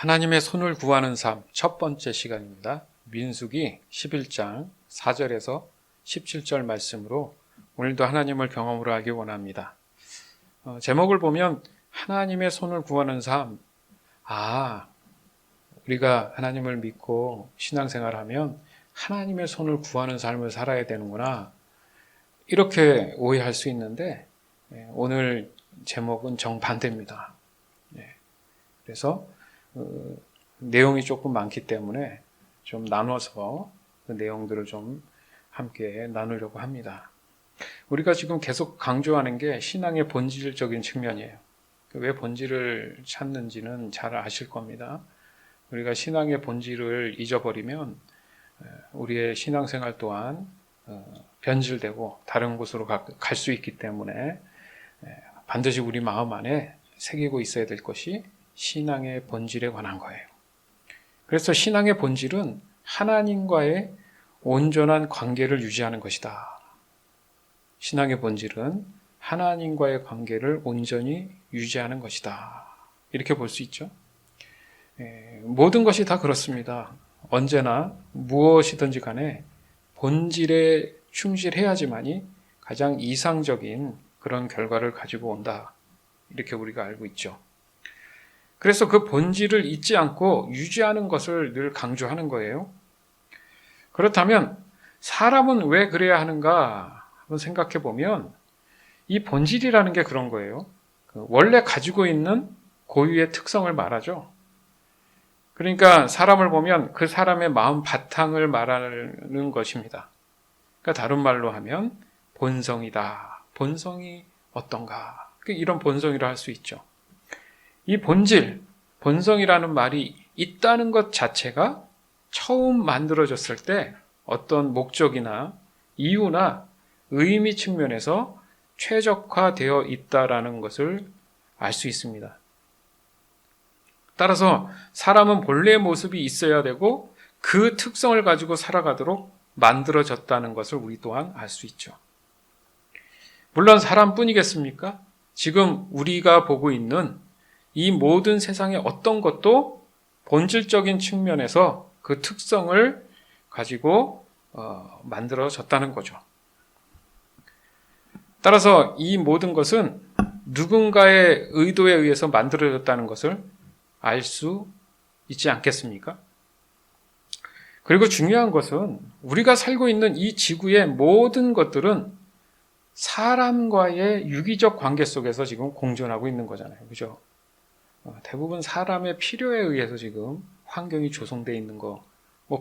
하나님의 손을 구하는 삶 첫 번째 시간입니다. 민수기 11장 4절에서 17절 말씀으로 오늘도 하나님을 경험으로 하기 원합니다. 제목을 보면 하나님의 손을 구하는 삶, 우리가 하나님을 믿고 신앙생활하면 하나님의 손을 구하는 삶을 살아야 되는구나, 이렇게 오해할 수 있는데 오늘 제목은 정반대입니다. 그래서 내용이 조금 많기 때문에 좀 나눠서 그 내용들을 좀 함께 나누려고 합니다. 우리가 지금 계속 강조하는 게 신앙의 본질적인 측면이에요. 왜 본질을 찾는지는 잘 아실 겁니다. 우리가 신앙의 본질을 잊어버리면 우리의 신앙생활 또한 변질되고 다른 곳으로 갈 수 있기 때문에 반드시 우리 마음 안에 새기고 있어야 될 것이 신앙의 본질에 관한 거예요. 그래서 신앙의 본질은 하나님과의 온전한 관계를 유지하는 것이다. 신앙의 본질은 하나님과의 관계를 온전히 유지하는 것이다. 이렇게 볼 수 있죠. 모든 것이 다 그렇습니다. 언제나 무엇이든지 간에 본질에 충실해야지만이 가장 이상적인 그런 결과를 가지고 온다. 이렇게 우리가 알고 있죠. 그래서 그 본질을 잊지 않고 유지하는 것을 늘 강조하는 거예요. 그렇다면 사람은 왜 그래야 하는가 한번 생각해 보면 이 본질이라는 게 그런 거예요. 원래 가지고 있는 고유의 특성을 말하죠. 그러니까 사람을 보면 그 사람의 마음 바탕을 말하는 것입니다. 그러니까 다른 말로 하면 본성이다. 본성이 어떤가? 이런 본성이라 할 수 있죠. 이 본질, 본성이라는 말이 있다는 것 자체가 처음 만들어졌을 때 어떤 목적이나 이유나 의미 측면에서 최적화되어 있다라는 것을 알 수 있습니다. 따라서 사람은 본래의 모습이 있어야 되고 그 특성을 가지고 살아가도록 만들어졌다는 것을 우리 또한 알 수 있죠. 물론 사람뿐이겠습니까? 지금 우리가 보고 있는 이 모든 세상의 어떤 것도 본질적인 측면에서 그 특성을 가지고 만들어졌다는 거죠. 따라서 이 모든 것은 누군가의 의도에 의해서 만들어졌다는 것을 알 수 있지 않겠습니까? 그리고 중요한 것은 우리가 살고 있는 이 지구의 모든 것들은 사람과의 유기적 관계 속에서 지금 공존하고 있는 거잖아요. 그죠? 대부분 사람의 필요에 의해서 지금 환경이 조성되어 있는 거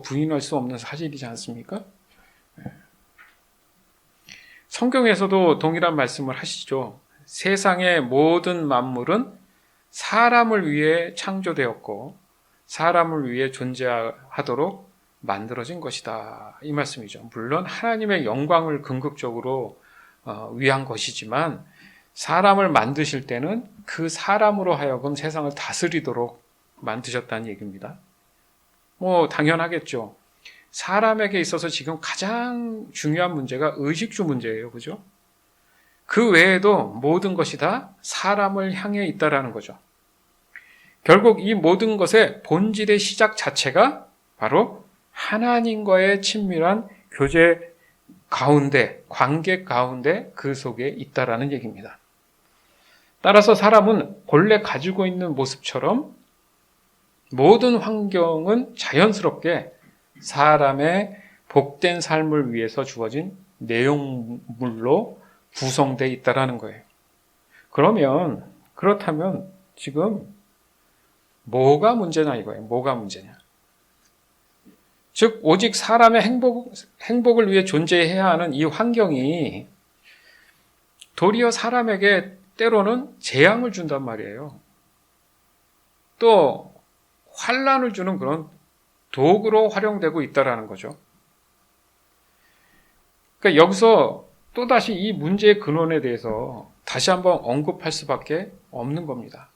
부인할 수 없는 사실이지 않습니까? 성경에서도 동일한 말씀을 하시죠. 세상의 모든 만물은 사람을 위해 창조되었고 사람을 위해 존재하도록 만들어진 것이다. 이 말씀이죠. 물론 하나님의 영광을 궁극적으로 위한 것이지만 사람을 만드실 때는 그 사람으로 하여금 세상을 다스리도록 만드셨다는 얘기입니다. 당연하겠죠. 사람에게 있어서 지금 가장 중요한 문제가 의식주 문제예요. 그죠? 그 외에도 모든 것이 다 사람을 향해 있다라는 거죠. 결국 이 모든 것의 본질의 시작 자체가 바로 하나님과의 친밀한 교제 가운데, 관계 가운데 그 속에 있다라는 얘기입니다. 따라서 사람은 본래 가지고 있는 모습처럼 모든 환경은 자연스럽게 사람의 복된 삶을 위해서 주어진 내용물로 구성되어 있다라는 거예요. 그렇다면 지금 뭐가 문제냐 이거예요. 뭐가 문제냐. 즉 오직 사람의 행복을 위해 존재해야 하는 이 환경이 도리어 사람에게 때로는 재앙을 준단 말이에요. 또 환난을 주는 그런 도구로 활용되고 있다는 거죠. 그러니까 여기서 또다시 이 문제의 근원에 대해서 다시 한번 언급할 수밖에 없는 겁니다.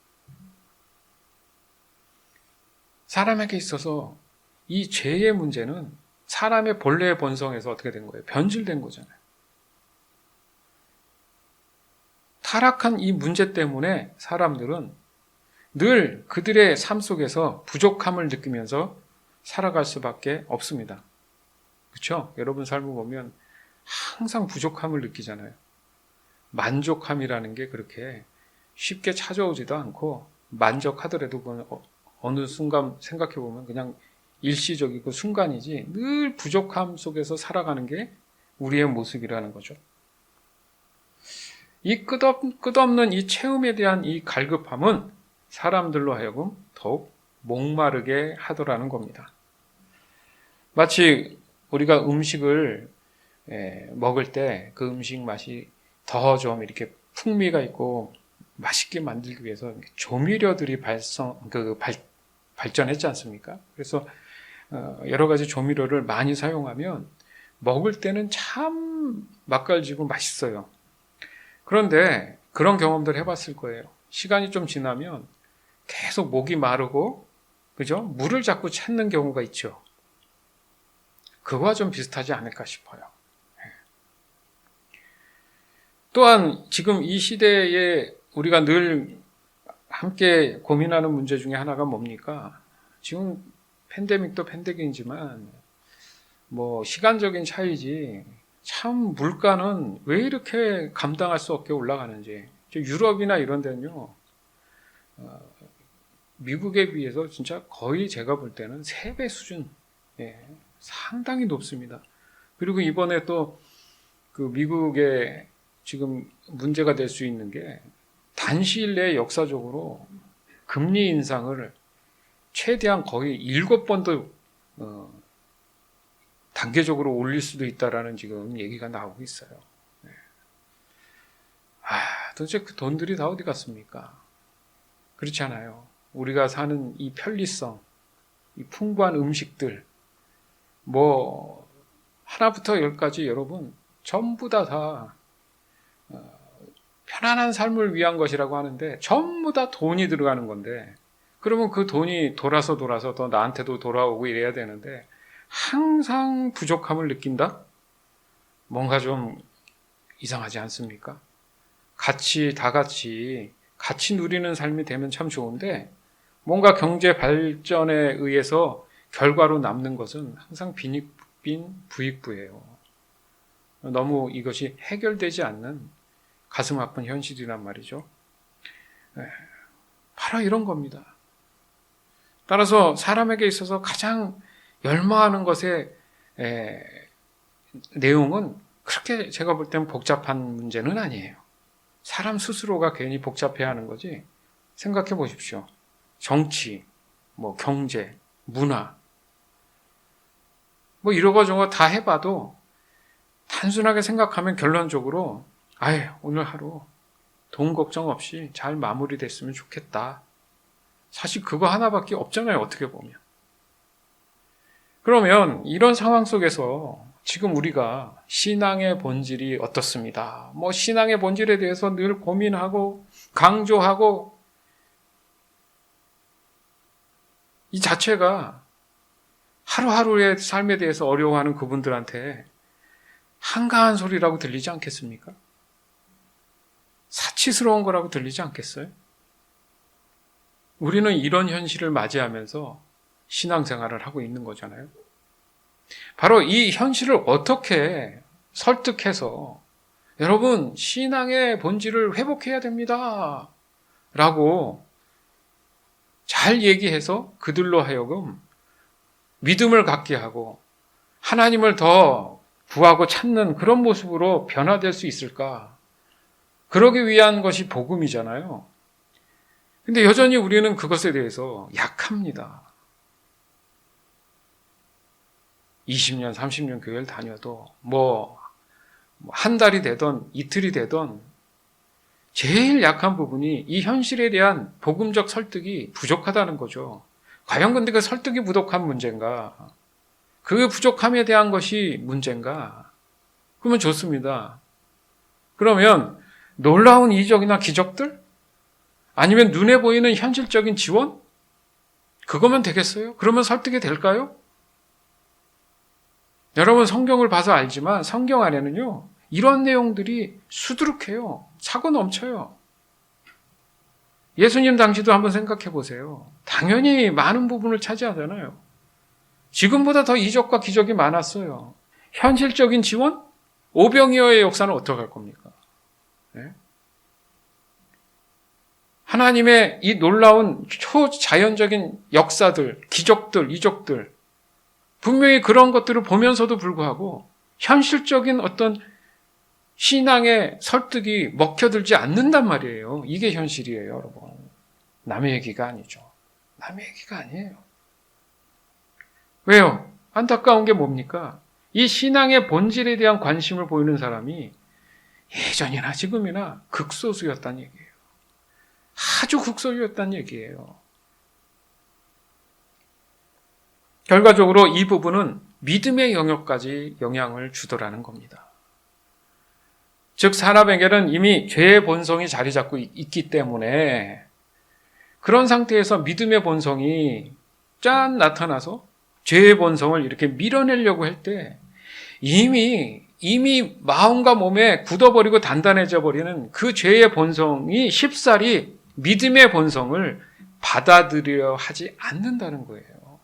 사람에게 있어서 이 죄의 문제는 사람의 본래의 본성에서 어떻게 된 거예요? 변질된 거잖아요. 타락한 이 문제 때문에 사람들은 늘 그들의 삶 속에서 부족함을 느끼면서 살아갈 수밖에 없습니다. 그렇죠? 여러분 삶을 보면 항상 부족함을 느끼잖아요. 만족함이라는 게 그렇게 쉽게 찾아오지도 않고, 만족하더라도 어느 순간 생각해 보면 그냥 일시적이고 순간이지, 늘 부족함 속에서 살아가는 게 우리의 모습이라는 거죠. 이 끝없는 이 체험에 대한 이 갈급함은 사람들로 하여금 더욱 목마르게 하더라는 겁니다. 마치 우리가 음식을 먹을 때 그 음식 맛이 더 좀 이렇게 풍미가 있고 맛있게 만들기 위해서 조미료들이 발전했지 않습니까? 그래서 여러 가지 조미료를 많이 사용하면 먹을 때는 참 맛깔지고 맛있어요. 그런데 그런 경험들 해봤을 거예요. 시간이 좀 지나면 계속 목이 마르고, 그죠? 물을 자꾸 찾는 경우가 있죠. 그거와 좀 비슷하지 않을까 싶어요. 또한 지금 이 시대에 우리가 늘 함께 고민하는 문제 중에 하나가 뭡니까? 지금 팬데믹도 팬데믹이지만 시간적인 차이지, 참 물가는 왜 이렇게 감당할 수 없게 올라가는지. 유럽이나 이런 데는요, 미국에 비해서 진짜 거의 제가 볼 때는 3배 수준, 상당히 높습니다. 그리고 이번에 또 그 미국에 지금 문제가 될 수 있는 게, 단시일 내에 역사적으로 금리 인상을 최대한 거의 7번도 단계적으로 올릴 수도 있다라는 지금 얘기가 나오고 있어요. 도대체 그 돈들이 다 어디 갔습니까? 그렇지 않아요. 우리가 사는 이 편리성, 이 풍부한 음식들, 하나부터 열까지 여러분 전부 다 편안한 삶을 위한 것이라고 하는데 전부 다 돈이 들어가는 건데, 그러면 그 돈이 돌아서 더 나한테도 돌아오고 이래야 되는데 항상 부족함을 느낀다? 뭔가 좀 이상하지 않습니까? 다 같이 누리는 삶이 되면 참 좋은데, 뭔가 경제 발전에 의해서 결과로 남는 것은 항상 빈익빈 부익부예요. 너무 이것이 해결되지 않는 가슴 아픈 현실이란 말이죠. 바로 이런 겁니다. 따라서 사람에게 있어서 가장 열망하는 것의 내용은 그렇게 제가 볼 땐 복잡한 문제는 아니에요. 사람 스스로가 괜히 복잡해하는 거지. 생각해 보십시오. 정치, 경제, 문화, 이러고저러고 다 해봐도 단순하게 생각하면 결론적으로 오늘 하루 돈 걱정 없이 잘 마무리됐으면 좋겠다. 사실 그거 하나밖에 없잖아요, 어떻게 보면. 그러면 이런 상황 속에서 지금 우리가 신앙의 본질이 어떻습니다. 신앙의 본질에 대해서 늘 고민하고 강조하고, 이 자체가 하루하루의 삶에 대해서 어려워하는 그분들한테 한가한 소리라고 들리지 않겠습니까? 사치스러운 거라고 들리지 않겠어요? 우리는 이런 현실을 맞이하면서 신앙생활을 하고 있는 거잖아요. 바로 이 현실을 어떻게 설득해서 여러분 신앙의 본질을 회복해야 됩니다 라고 잘 얘기해서 그들로 하여금 믿음을 갖게 하고 하나님을 더 구하고 찾는 그런 모습으로 변화될 수 있을까? 그러기 위한 것이 복음이잖아요. 근데 여전히 우리는 그것에 대해서 약합니다. 20년, 30년 교회를 다녀도 한 달이 되던 이틀이 되던 제일 약한 부분이 이 현실에 대한 복음적 설득이 부족하다는 거죠. 과연 근데 그 설득이 부족한 문제인가? 그 부족함에 대한 것이 문제인가? 그러면 좋습니다. 그러면 놀라운 이적이나 기적들? 아니면 눈에 보이는 현실적인 지원? 그거면 되겠어요? 그러면 설득이 될까요? 여러분 성경을 봐서 알지만 성경 안에는요, 이런 내용들이 수두룩해요. 차고 넘쳐요. 예수님 당시도 한번 생각해 보세요. 당연히 많은 부분을 차지하잖아요. 지금보다 더 이적과 기적이 많았어요. 현실적인 지원? 오병이어의 역사는 어떻게 할 겁니까? 네? 하나님의 이 놀라운 초자연적인 역사들, 기적들, 이적들, 분명히 그런 것들을 보면서도 불구하고 현실적인 어떤 신앙의 설득이 먹혀들지 않는단 말이에요. 이게 현실이에요, 여러분. 남의 얘기가 아니죠. 남의 얘기가 아니에요. 왜요? 안타까운 게 뭡니까? 이 신앙의 본질에 대한 관심을 보이는 사람이 예전이나 지금이나 극소수였다는 얘기예요. 아주 극소수였다는 얘기예요. 결과적으로 이 부분은 믿음의 영역까지 영향을 주더라는 겁니다. 즉 사람에게는 이미 죄의 본성이 자리 잡고 있기 때문에 그런 상태에서 믿음의 본성이 짠 나타나서 죄의 본성을 이렇게 밀어내려고 할 때 이미 마음과 몸에 굳어버리고 단단해져 버리는 그 죄의 본성이 쉽사리 믿음의 본성을 받아들여 하지 않는다는 거예요.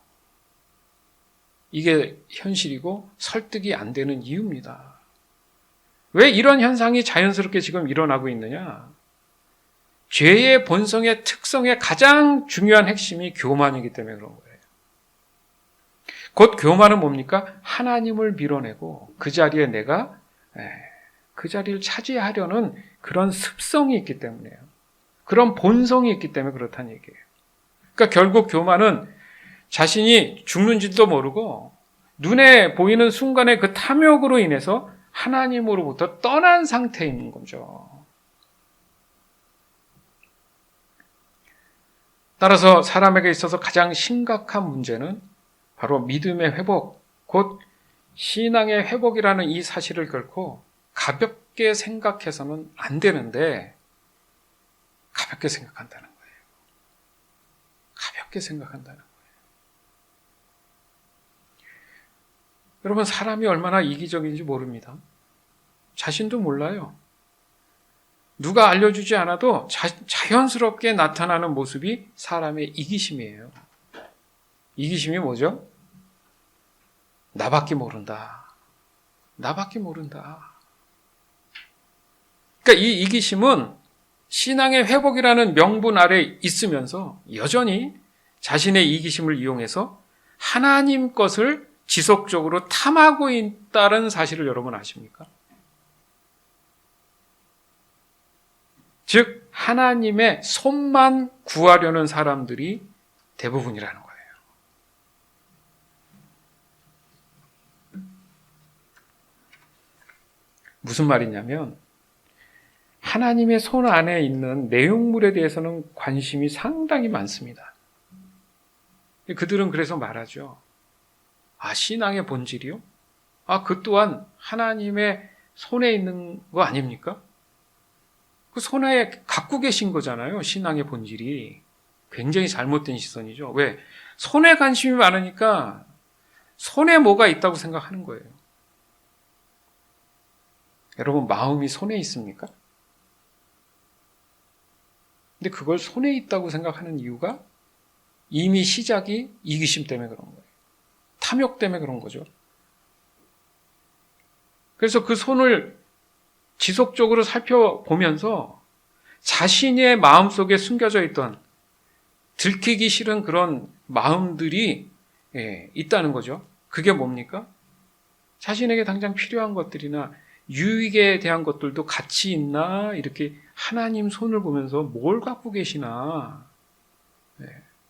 이게 현실이고 설득이 안 되는 이유입니다. 왜 이런 현상이 자연스럽게 지금 일어나고 있느냐? 죄의 본성의 특성의 가장 중요한 핵심이 교만이기 때문에 그런 거예요. 곧 교만은 뭡니까? 하나님을 밀어내고 그 자리에 내가 그 자리를 차지하려는 그런 습성이 있기 때문이에요. 그런 본성이 있기 때문에 그렇다는 얘기예요. 그러니까 결국 교만은 자신이 죽는지도 모르고 눈에 보이는 순간의 그 탐욕으로 인해서 하나님으로부터 떠난 상태인 거죠. 따라서 사람에게 있어서 가장 심각한 문제는 바로 믿음의 회복, 곧 신앙의 회복이라는 이 사실을 결코 가볍게 생각해서는 안 되는데 가볍게 생각한다는 거예요. 가볍게 생각한다는 거예요. 여러분, 사람이 얼마나 이기적인지 모릅니다. 자신도 몰라요. 누가 알려주지 않아도 자연스럽게 나타나는 모습이 사람의 이기심이에요. 이기심이 뭐죠? 나밖에 모른다. 나밖에 모른다. 그러니까 이 이기심은 신앙의 회복이라는 명분 아래 있으면서 여전히 자신의 이기심을 이용해서 하나님 것을 지속적으로 탐하고 있다는 사실을 여러분 아십니까? 즉 하나님의 손만 구하려는 사람들이 대부분이라는 거예요. 무슨 말이냐면 하나님의 손 안에 있는 내용물에 대해서는 관심이 상당히 많습니다. 그들은 그래서 말하죠. 신앙의 본질이요? 그 또한 하나님의 손에 있는 거 아닙니까? 그 손에 갖고 계신 거잖아요. 신앙의 본질이. 굉장히 잘못된 시선이죠. 왜? 손에 관심이 많으니까 손에 뭐가 있다고 생각하는 거예요. 여러분, 마음이 손에 있습니까? 근데 그걸 손에 있다고 생각하는 이유가 이미 시작이 이기심 때문에 그런 거예요. 탐욕 때문에 그런 거죠. 그래서 그 손을 지속적으로 살펴보면서 자신의 마음속에 숨겨져 있던 들키기 싫은 그런 마음들이 있다는 거죠. 그게 뭡니까? 자신에게 당장 필요한 것들이나 유익에 대한 것들도 같이 있나 이렇게 하나님 손을 보면서 뭘 갖고 계시나.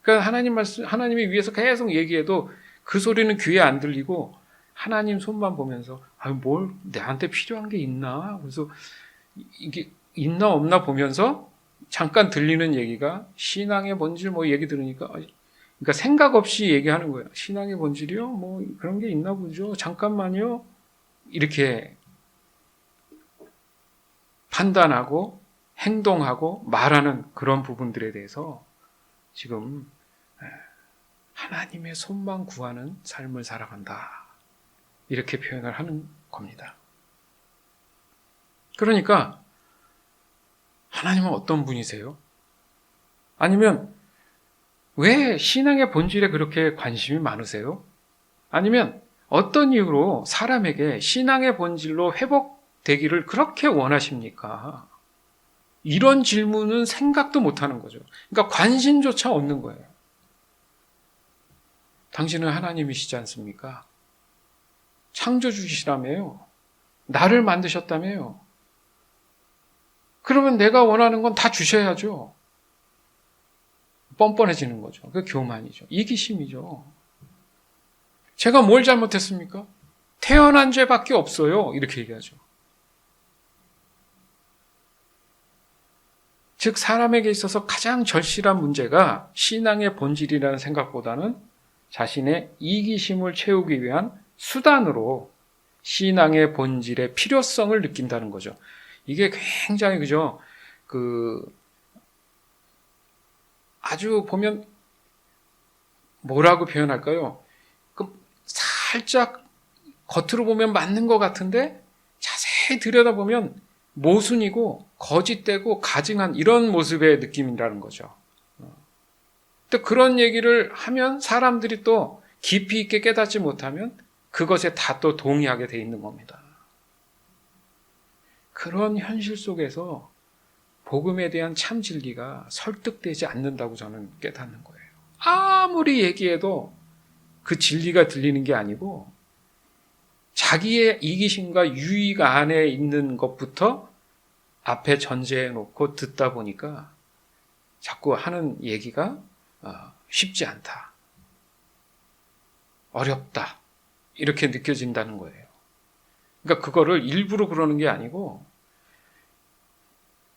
그러니까 하나님이 위해서 계속 얘기해도 그 소리는 귀에 안 들리고 하나님 손만 보면서 뭘 나한테 필요한 게 있나? 그래서 이게 있나 없나 보면서 잠깐 들리는 얘기가 신앙의 본질 얘기 들으니까 그러니까 생각 없이 얘기하는 거예요. 신앙의 본질이요? 그런 게 있나 보죠. 잠깐만요. 이렇게 판단하고 행동하고 말하는 그런 부분들에 대해서 지금 하나님의 손만 구하는 삶을 살아간다. 이렇게 표현을 하는 겁니다. 그러니까 하나님은 어떤 분이세요? 아니면 왜 신앙의 본질에 그렇게 관심이 많으세요? 아니면 어떤 이유로 사람에게 신앙의 본질로 회복되기를 그렇게 원하십니까? 이런 질문은 생각도 못하는 거죠. 그러니까 관심조차 없는 거예요. 당신은 하나님이시지 않습니까? 창조주시라며요. 나를 만드셨다며요. 그러면 내가 원하는 건 다 주셔야죠. 뻔뻔해지는 거죠. 그 교만이죠. 이기심이죠. 제가 뭘 잘못했습니까? 태어난 죄밖에 없어요. 이렇게 얘기하죠. 즉 사람에게 있어서 가장 절실한 문제가 신앙의 본질이라는 생각보다는 자신의 이기심을 채우기 위한 수단으로 신앙의 본질의 필요성을 느낀다는 거죠. 이게 굉장히 그죠? 아주 보면 뭐라고 표현할까요? 살짝 겉으로 보면 맞는 것 같은데 자세히 들여다보면 모순이고 거짓되고 가증한 이런 모습의 느낌이라는 거죠. 또 그런 얘기를 하면 사람들이 또 깊이 있게 깨닫지 못하면 그것에 다 또 동의하게 돼 있는 겁니다. 그런 현실 속에서 복음에 대한 참 진리가 설득되지 않는다고 저는 깨닫는 거예요. 아무리 얘기해도 그 진리가 들리는 게 아니고 자기의 이기심과 유익 안에 있는 것부터 앞에 전제해 놓고 듣다 보니까 자꾸 하는 얘기가 쉽지 않다, 어렵다 이렇게 느껴진다는 거예요. 그러니까 그거를 일부러 그러는 게 아니고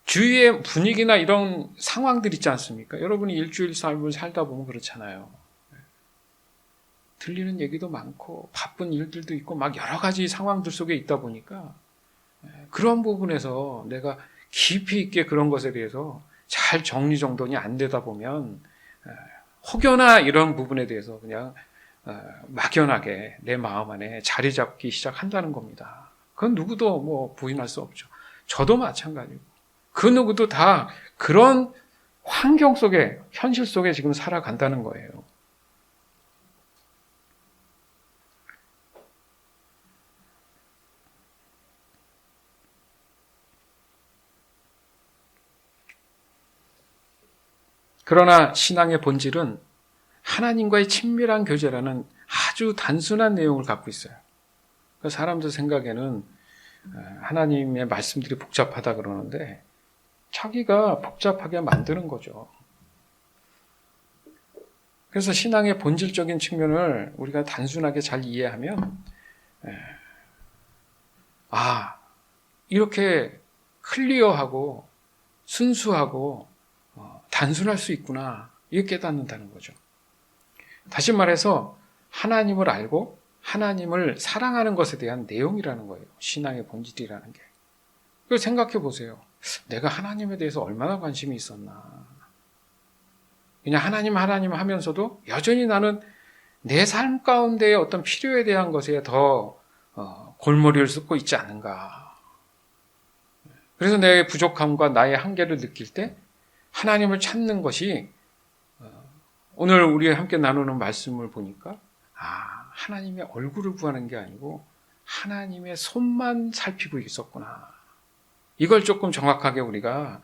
주위의 분위기나 이런 상황들 있지 않습니까? 여러분이 일주일 삶을 살다 보면 그렇잖아요. 들리는 얘기도 많고 바쁜 일들도 있고 막 여러 가지 상황들 속에 있다 보니까 그런 부분에서 내가 깊이 있게 그런 것에 대해서 잘 정리정돈이 안 되다 보면 혹여나 이런 부분에 대해서 그냥 막연하게 내 마음 안에 자리 잡기 시작한다는 겁니다. 그건 누구도 뭐 부인할 수 없죠. 저도 마찬가지고 그 누구도 다 그런 환경 속에 현실 속에 지금 살아간다는 거예요. 그러나 신앙의 본질은 하나님과의 친밀한 교제라는 아주 단순한 내용을 갖고 있어요. 사람들 생각에는 하나님의 말씀들이 복잡하다 그러는데 자기가 복잡하게 만드는 거죠. 그래서 신앙의 본질적인 측면을 우리가 단순하게 잘 이해하면 이렇게 클리어하고 순수하고 단순할 수 있구나 이렇게 깨닫는다는 거죠. 다시 말해서 하나님을 알고 하나님을 사랑하는 것에 대한 내용이라는 거예요. 신앙의 본질이라는 게. 그걸 생각해 보세요. 내가 하나님에 대해서 얼마나 관심이 있었나. 그냥 하나님 하면서도 여전히 나는 내 삶 가운데의 어떤 필요에 대한 것에 더 골머리를 쏟고 있지 않은가. 그래서 내 부족함과 나의 한계를 느낄 때 하나님을 찾는 것이 오늘 우리 함께 나누는 말씀을 보니까 하나님의 얼굴을 구하는 게 아니고 하나님의 손만 살피고 있었구나. 이걸 조금 정확하게 우리가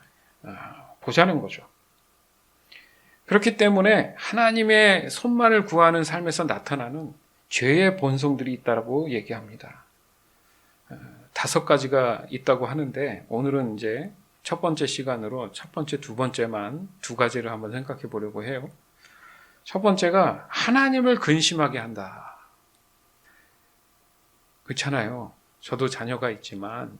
보자는 거죠. 그렇기 때문에 하나님의 손만을 구하는 삶에서 나타나는 죄의 본성들이 있다고 얘기합니다. 5가지가 있다고 하는데 오늘은 이제 첫 번째 시간으로 첫 번째, 두 번째만 2가지를 한번 생각해 보려고 해요. 첫 번째가 하나님을 근심하게 한다. 그렇잖아요. 저도 자녀가 있지만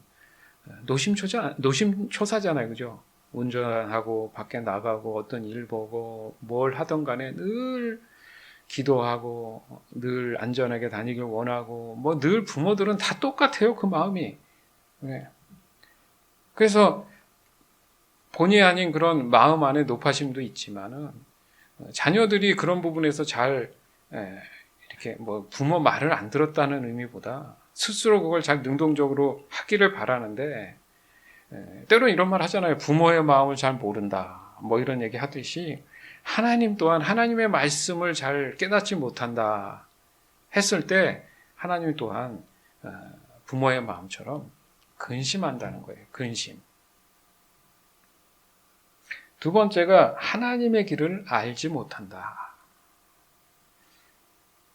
노심초사잖아요. 그죠? 운전하고 밖에 나가고 어떤 일 보고 뭘 하던 간에 늘 기도하고 늘 안전하게 다니길 원하고 뭐 늘 부모들은 다 똑같아요. 그 마음이. 네. 그래서 본의 아닌 그런 마음 안에 노파심도 있지만은 자녀들이 그런 부분에서 잘 이렇게 뭐 부모 말을 안 들었다는 의미보다 스스로 그걸 잘 능동적으로 하기를 바라는데 때로 이런 말 하잖아요. 부모의 마음을 잘 모른다. 뭐 이런 얘기 하듯이 하나님 또한 하나님의 말씀을 잘 깨닫지 못한다 했을 때 하나님 또한 부모의 마음처럼 근심한다는 거예요. 근심. 두 번째가 하나님의 길을 알지 못한다.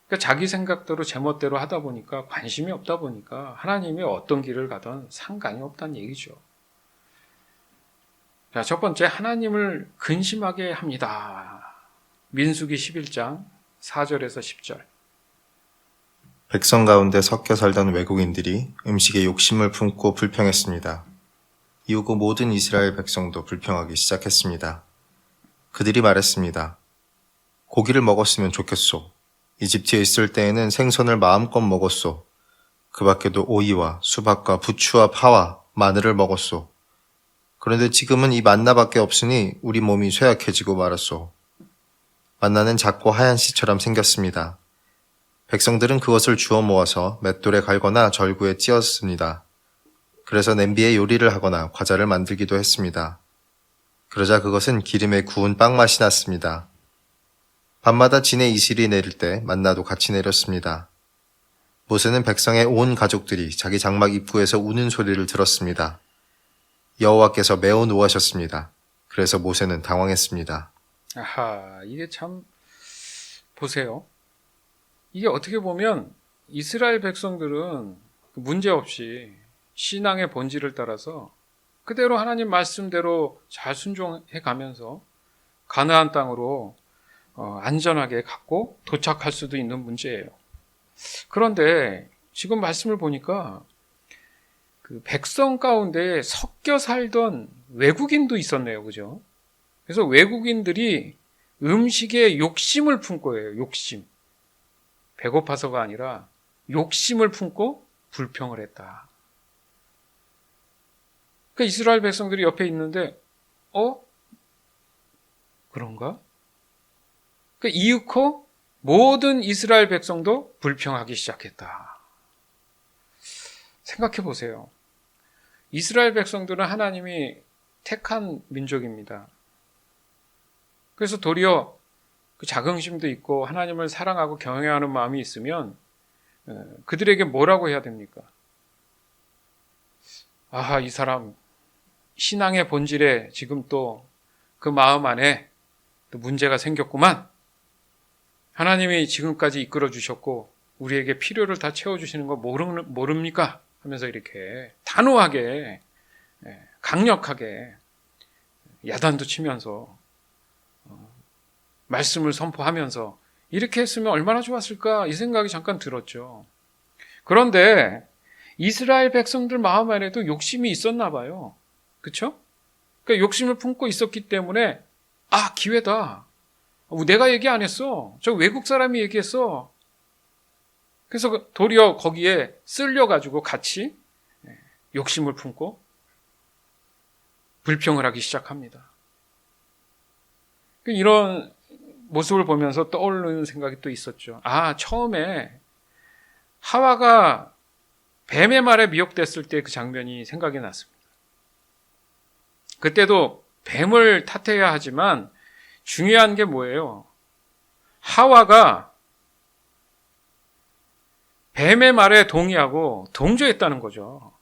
그러니까 자기 생각대로 제멋대로 하다 보니까 관심이 없다 보니까 하나님이 어떤 길을 가든 상관이 없다는 얘기죠. 자, 첫 번째, 하나님을 근심하게 합니다. 민수기 11장 4절에서 10절. 백성 가운데 섞여 살던 외국인들이 음식에 욕심을 품고 불평했습니다. 이후고 모든 이스라엘 백성도 불평하기 시작했습니다. 그들이 말했습니다. 고기를 먹었으면 좋겠소. 이집트에 있을 때에는 생선을 마음껏 먹었소. 그 밖에도 오이와 수박과 부추와 파와 마늘을 먹었소. 그런데 지금은 이 만나밖에 없으니 우리 몸이 쇠약해지고 말았소. 만나는 작고 하얀 씨처럼 생겼습니다. 백성들은 그것을 주워 모아서 맷돌에 갈거나 절구에 찧었습니다. 그래서 냄비에 요리를 하거나 과자를 만들기도 했습니다. 그러자 그것은 기름에 구운 빵 맛이 났습니다. 밤마다 진의 이슬이 내릴 때 만나도 같이 내렸습니다. 모세는 백성의 온 가족들이 자기 장막 입구에서 우는 소리를 들었습니다. 여호와께서 매우 노하셨습니다. 그래서 모세는 당황했습니다. 아하, 이게 참 보세요. 이게 어떻게 보면 이스라엘 백성들은 문제없이 신앙의 본질을 따라서 그대로 하나님 말씀대로 잘 순종해 가면서 가나안 땅으로 안전하게 갔고 도착할 수도 있는 문제예요. 그런데 지금 말씀을 보니까 그 백성 가운데 섞여 살던 외국인도 있었네요. 그죠? 그래서 외국인들이 음식에 욕심을 품고 해요. 욕심. 배고파서가 아니라 욕심을 품고 불평을 했다. 그러니까 이스라엘 백성들이 옆에 있는데 그런가? 그러니까 이윽고 모든 이스라엘 백성도 불평하기 시작했다. 생각해 보세요. 이스라엘 백성들은 하나님이 택한 민족입니다. 그래서 도리어 그 자긍심도 있고 하나님을 사랑하고 경외하는 마음이 있으면 그들에게 뭐라고 해야 됩니까? 아하, 이 사람 신앙의 본질에 지금 또 그 마음 안에 또 문제가 생겼구만. 하나님이 지금까지 이끌어 주셨고 우리에게 필요를 다 채워주시는 거 모릅니까? 하면서 이렇게 단호하게 강력하게 야단도 치면서 말씀을 선포하면서 이렇게 했으면 얼마나 좋았을까 이 생각이 잠깐 들었죠. 그런데 이스라엘 백성들 마음 안에도 욕심이 있었나 봐요. 그렇죠? 그러니까 욕심을 품고 있었기 때문에 기회다. 내가 얘기 안 했어. 저 외국 사람이 얘기했어. 그래서 도리어 거기에 쓸려가지고 같이 욕심을 품고 불평을 하기 시작합니다. 이런 모습을 보면서 떠오르는 생각이 또 있었죠. 처음에 하와가 뱀의 말에 미혹됐을 때 그 장면이 생각이 났습니다. 그때도 뱀을 탓해야 하지만 중요한 게 뭐예요? 하와가 뱀의 말에 동의하고 동조했다는 거죠.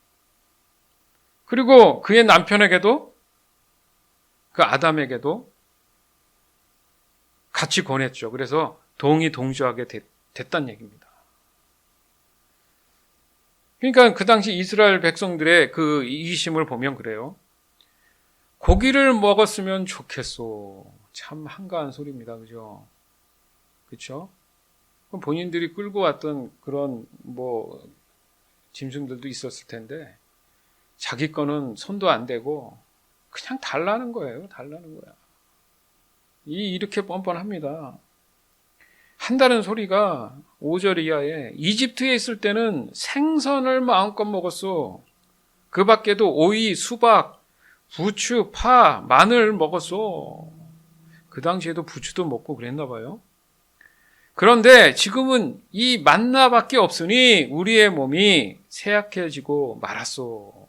그리고 그의 남편에게도 그 아담에게도 같이 권했죠. 그래서 동조하게 됐다는 얘기입니다. 그러니까 그 당시 이스라엘 백성들의 그 이기심을 보면 그래요. 고기를 먹었으면 좋겠소. 참 한가한 소리입니다. 그죠? 그렇죠? 본인들이 끌고 왔던 그런 짐승들도 있었을 텐데 자기 거는 손도 안 대고 그냥 달라는 거예요. 달라는 거야. 이렇게 뻔뻔합니다. 한다는 소리가 5절 이하에 이집트에 있을 때는 생선을 마음껏 먹었어. 그 밖에도 오이, 수박, 부추, 파, 마늘 먹었어. 그 당시에도 부추도 먹고 그랬나 봐요. 그런데 지금은 이 만나밖에 없으니 우리의 몸이 쇠약해지고 말았소.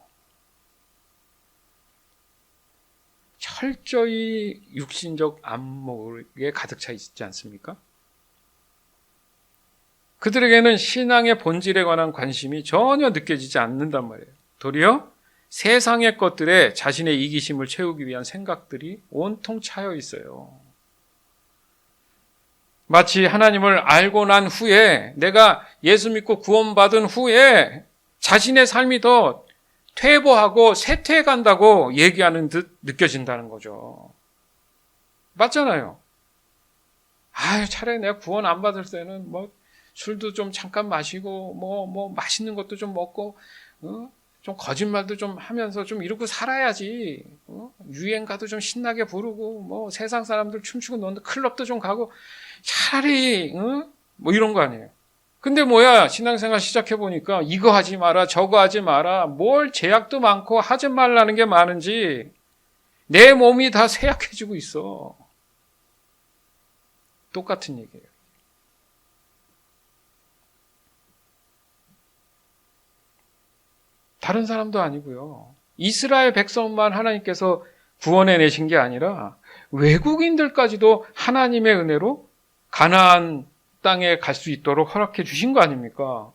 철저히 육신적 안목에 가득 차 있지 않습니까? 그들에게는 신앙의 본질에 관한 관심이 전혀 느껴지지 않는단 말이에요. 도리어 세상의 것들에 자신의 이기심을 채우기 위한 생각들이 온통 차여 있어요. 마치 하나님을 알고 난 후에, 내가 예수 믿고 구원받은 후에 자신의 삶이 더 퇴보하고 쇠퇴해 간다고 얘기하는 듯 느껴진다는 거죠. 맞잖아요. 차라리 내가 구원 안 받을 때는 술도 좀 잠깐 마시고 맛있는 것도 좀 먹고 좀 거짓말도 좀 하면서 좀 이러고 살아야지. 유행가도 좀 신나게 부르고 세상 사람들 춤추고 노는데 클럽도 좀 가고 차라리 이런 거 아니에요. 근데 신앙생활 시작해보니까 이거 하지 마라 저거 하지 마라, 뭘 제약도 많고 하지 말라는 게 많은지 내 몸이 다 쇠약해지고 있어. 똑같은 얘기예요. 다른 사람도 아니고요. 이스라엘 백성만 하나님께서 구원해 내신 게 아니라 외국인들까지도 하나님의 은혜로 가나안 땅에 갈 수 있도록 허락해 주신 거 아닙니까?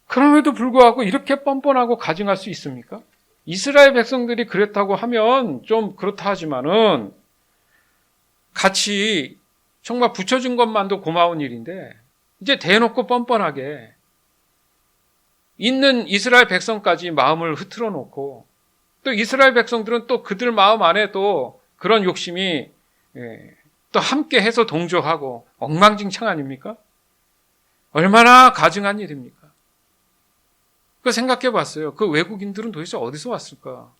그럼에도 불구하고 이렇게 뻔뻔하고 가증할 수 있습니까? 이스라엘 백성들이 그랬다고 하면 좀 그렇다 하지만은 같이 정말 붙여준 것만도 고마운 일인데 이제 대놓고 뻔뻔하게 있는 이스라엘 백성까지 마음을 흐트러 놓고, 또 이스라엘 백성들은 또 그들 마음 안에 또 그런 욕심이 또 함께 해서 동조하고 엉망진창 아닙니까? 얼마나 가증한 일입니까? 그 생각해 봤어요. 그 외국인들은 도대체 어디서 왔을까?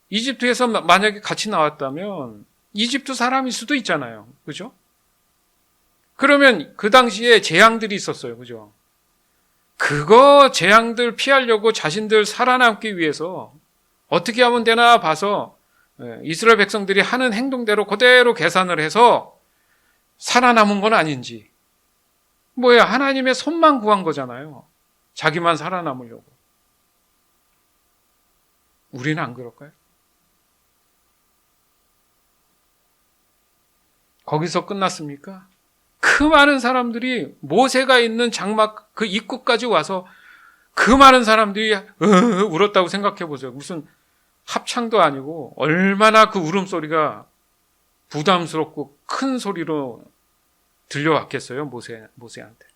이집트에서 만약에 같이 나왔다면 이집트 사람일 수도 있잖아요. 그죠? 그러면 그 당시에 재앙들이 있었어요. 그죠? 그거 재앙들 피하려고 자신들 살아남기 위해서 어떻게 하면 되나 봐서 이스라엘 백성들이 하는 행동대로 그대로 계산을 해서 살아남은 건 아닌지. 하나님의 손만 구한 거잖아요. 자기만 살아남으려고. 우리는 안 그럴까요? 거기서 끝났습니까? 그 많은 사람들이 모세가 있는 장막 그 입구까지 와서 그 많은 사람들이 울었다고 생각해 보세요. 무슨 합창도 아니고 얼마나 그 울음소리가 부담스럽고 큰 소리로 들려왔겠어요, 모세한테.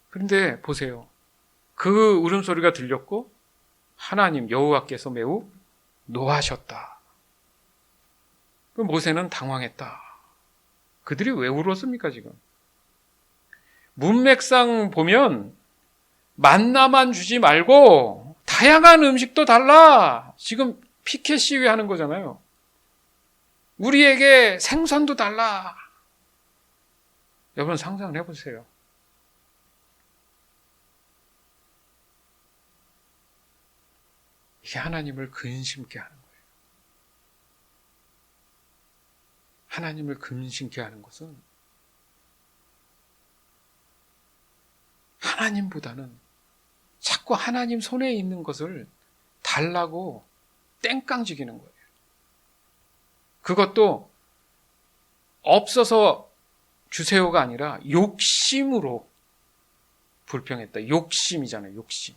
그런데 보세요. 그 울음소리가 들렸고 하나님 여호와께서 매우 노하셨다. 모세는 당황했다. 그들이 왜 울었습니까, 지금? 문맥상 보면 만나만 주지 말고 다양한 음식도 달라. 지금 피켓 시위하는 거잖아요. 우리에게 생선도 달라. 여러분 상상을 해보세요. 이게 하나님을 근심케 하는 거예요. 하나님을 근심케 하는 것은 하나님보다는 자꾸 하나님 손에 있는 것을 달라고 땡깡지기는 거예요. 그것도 없어서 주세요가 아니라 욕심으로 불평했다. 욕심이잖아요. 욕심.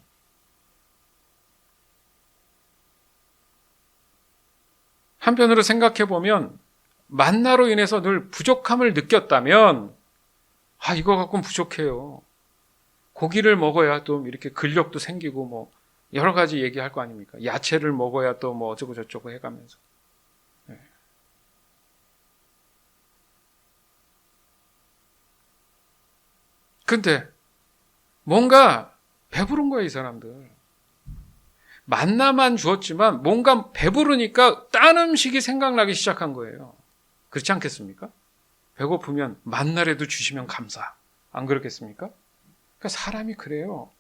한편으로 생각해 보면 만나로 인해서 늘 부족함을 느꼈다면 이거 갖고는 부족해요. 고기를 먹어야 또 이렇게 근력도 생기고 여러 가지 얘기할 거 아닙니까? 야채를 먹어야 또 어쩌고 저쩌고 해가면서. 네. 근데 뭔가 배부른 거예요, 이 사람들. 만나만 주었지만 뭔가 배부르니까 딴 음식이 생각나기 시작한 거예요. 그렇지 않겠습니까? 배고프면 만나라도 주시면 감사. 안 그렇겠습니까? 그러니까 사람이 그래요.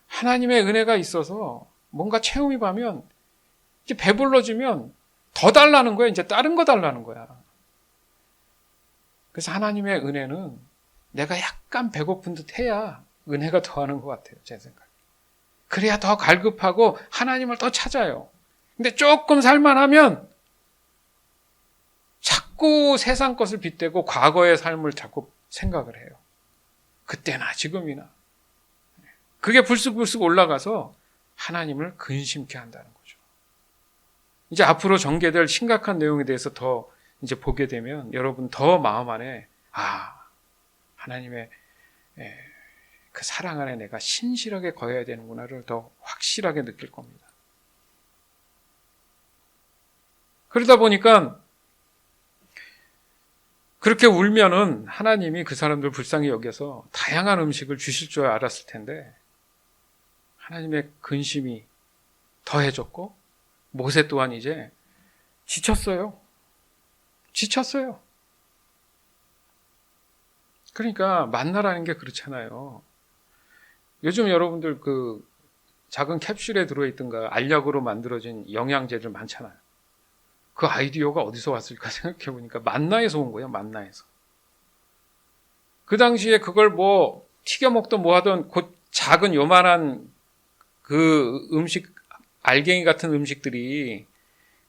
하나님의 은혜가 있어서 뭔가 체험이 가면 이제 배불러지면 더 달라는 거야. 이제 다른 거 달라는 거야. 그래서 하나님의 은혜는 내가 약간 배고픈 듯 해야 은혜가 더하는 것 같아요. 제 생각에. 그래야 더 갈급하고 하나님을 더 찾아요. 근데 조금 살만하면 자꾸 세상 것을 빗대고 과거의 삶을 자꾸 생각을 해요. 그때나 지금이나. 그게 불쑥불쑥 올라가서 하나님을 근심케 한다는 거죠. 이제 앞으로 전개될 심각한 내용에 대해서 더 이제 보게 되면 여러분 더 마음 안에 하나님의 그 사랑 안에 내가 신실하게 거해야 되는구나를 더 확실하게 느낄 겁니다. 그러다 보니까 그렇게 울면은 하나님이 그 사람들 불쌍히 여겨서 다양한 음식을 주실 줄 알았을 텐데 하나님의 근심이 더해졌고 모세 또한 이제 지쳤어요. 그러니까 만나라는 게 그렇잖아요. 요즘 여러분들 그 작은 캡슐에 들어있던가 알약으로 만들어진 영양제들 많잖아요. 그 아이디어가 어디서 왔을까 생각해 보니까 만나에서 온 거예요. 만나에서. 그 당시에 그걸 뭐 튀겨 먹던 뭐 하던 그 작은 요만한 그 음식, 알갱이 같은 음식들이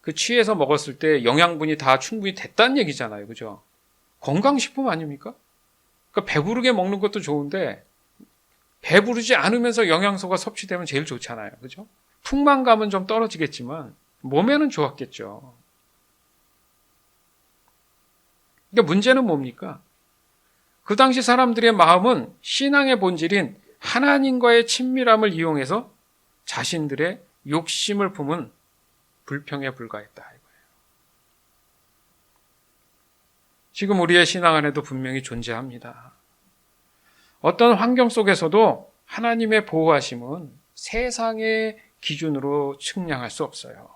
그 취해서 먹었을 때 영양분이 다 충분히 됐다는 얘기잖아요. 그죠? 건강식품 아닙니까? 그러니까 배부르게 먹는 것도 좋은데 배부르지 않으면서 영양소가 섭취되면 제일 좋잖아요. 그죠? 풍만감은 좀 떨어지겠지만 몸에는 좋았겠죠. 그러니까 문제는 뭡니까? 그 당시 사람들의 마음은 신앙의 본질인 하나님과의 친밀함을 이용해서 자신들의 욕심을 품은 불평에 불과했다 이거예요. 지금 우리의 신앙 안에도 분명히 존재합니다. 어떤 환경 속에서도 하나님의 보호하심은 세상의 기준으로 측량할 수 없어요.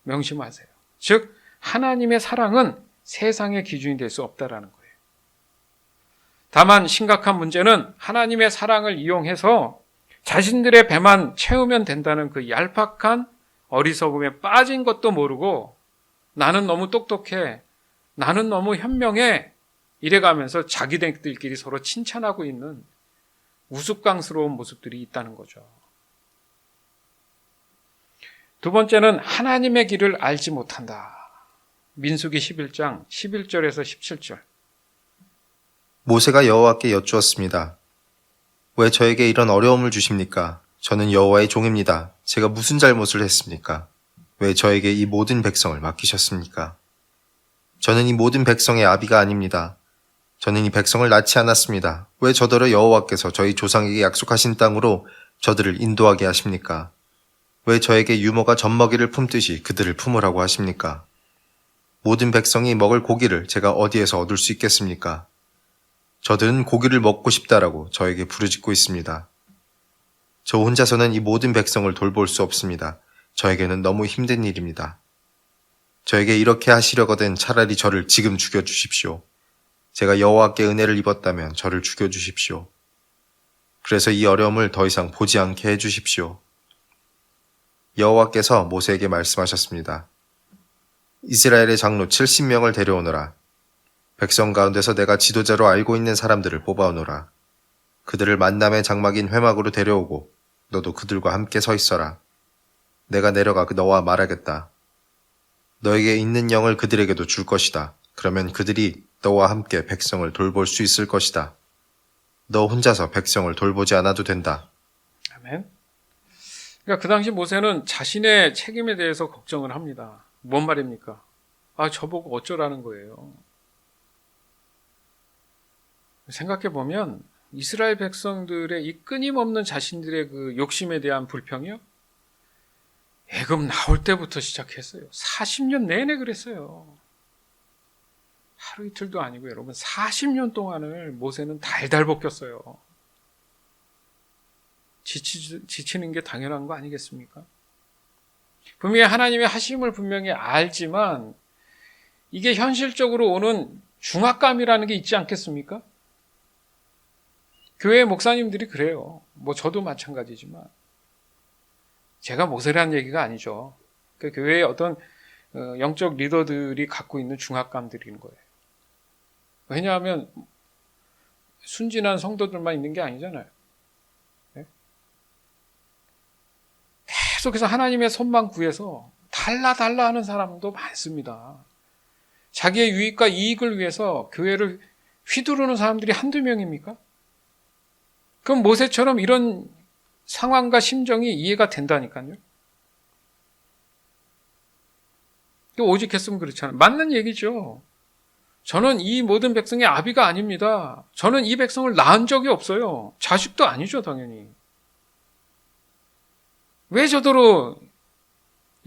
명심하세요. 즉 하나님의 사랑은 세상의 기준이 될 수 없다라는 거예요. 다만 심각한 문제는 하나님의 사랑을 이용해서 자신들의 배만 채우면 된다는 그 얄팍한 어리석음에 빠진 것도 모르고 나는 너무 똑똑해, 나는 너무 현명해 이래가면서 자기들끼리 서로 칭찬하고 있는 우스꽝스러운 모습들이 있다는 거죠. 두 번째는 하나님의 길을 알지 못한다. 민수기 11장 11절에서 17절. 모세가 여호와께 여쭈었습니다. 왜 저에게 이런 어려움을 주십니까? 저는 여호와의 종입니다. 제가 무슨 잘못을 했습니까? 왜 저에게 이 모든 백성을 맡기셨습니까? 저는 이 모든 백성의 아비가 아닙니다. 저는 이 백성을 낳지 않았습니다. 왜 저더러 여호와께서 저희 조상에게 약속하신 땅으로 저들을 인도하게 하십니까? 왜 저에게 유모가 젖먹이를 품듯이 그들을 품으라고 하십니까? 모든 백성이 먹을 고기를 제가 어디에서 얻을 수 있겠습니까? 저들은 고기를 먹고 싶다라고 저에게 부르짖고 있습니다. 저 혼자서는 이 모든 백성을 돌볼 수 없습니다. 저에게는 너무 힘든 일입니다. 저에게 이렇게 하시려거든 차라리 저를 지금 죽여주십시오. 제가 여호와께 은혜를 입었다면 저를 죽여주십시오. 그래서 이 어려움을 더 이상 보지 않게 해주십시오. 여호와께서 모세에게 말씀하셨습니다. 이스라엘의 장로 70명을 데려오너라. 백성 가운데서 내가 지도자로 알고 있는 사람들을 뽑아오너라. 그들을 만남의 장막인 회막으로 데려오고 너도 그들과 함께 서 있어라. 내가 내려가 너와 말하겠다. 너에게 있는 영을 그들에게도 줄 것이다. 그러면 그들이 너와 함께 백성을 돌볼 수 있을 것이다. 너 혼자서 백성을 돌보지 않아도 된다. 아멘. 그러니까 그 당시 모세는 자신의 책임에 대해서 걱정을 합니다. 뭔 말입니까? 저보고 어쩌라는 거예요. 생각해보면 이스라엘 백성들의 이 끊임없는 자신들의 그 욕심에 대한 불평이요. 애굽 나올 때부터 시작했어요. 40년 내내 그랬어요. 하루 이틀도 아니고 여러분 40년 동안을 모세는 달달 볶였어요. 지치는 게 당연한 거 아니겠습니까? 분명히 하나님의 하심을 분명히 알지만 이게 현실적으로 오는 중압감이라는 게 있지 않겠습니까? 교회 목사님들이 그래요. 뭐 저도 마찬가지지만 제가 모세라는 얘기가 아니죠. 그 교회의 어떤 영적 리더들이 갖고 있는 중압감들인 거예요. 왜냐하면 순진한 성도들만 있는 게 아니잖아요. 네? 계속해서 하나님의 손만 구해서 달라 하는 사람도 많습니다. 자기의 유익과 이익을 위해서 교회를 휘두르는 사람들이 한두 명입니까? 그럼 모세처럼 이런 상황과 심정이 이해가 된다니까요. 오직 했으면 그렇잖아요. 맞는 얘기죠. 저는 이 모든 백성의 아비가 아닙니다. 저는 이 백성을 낳은 적이 없어요. 자식도 아니죠, 당연히. 왜 저더러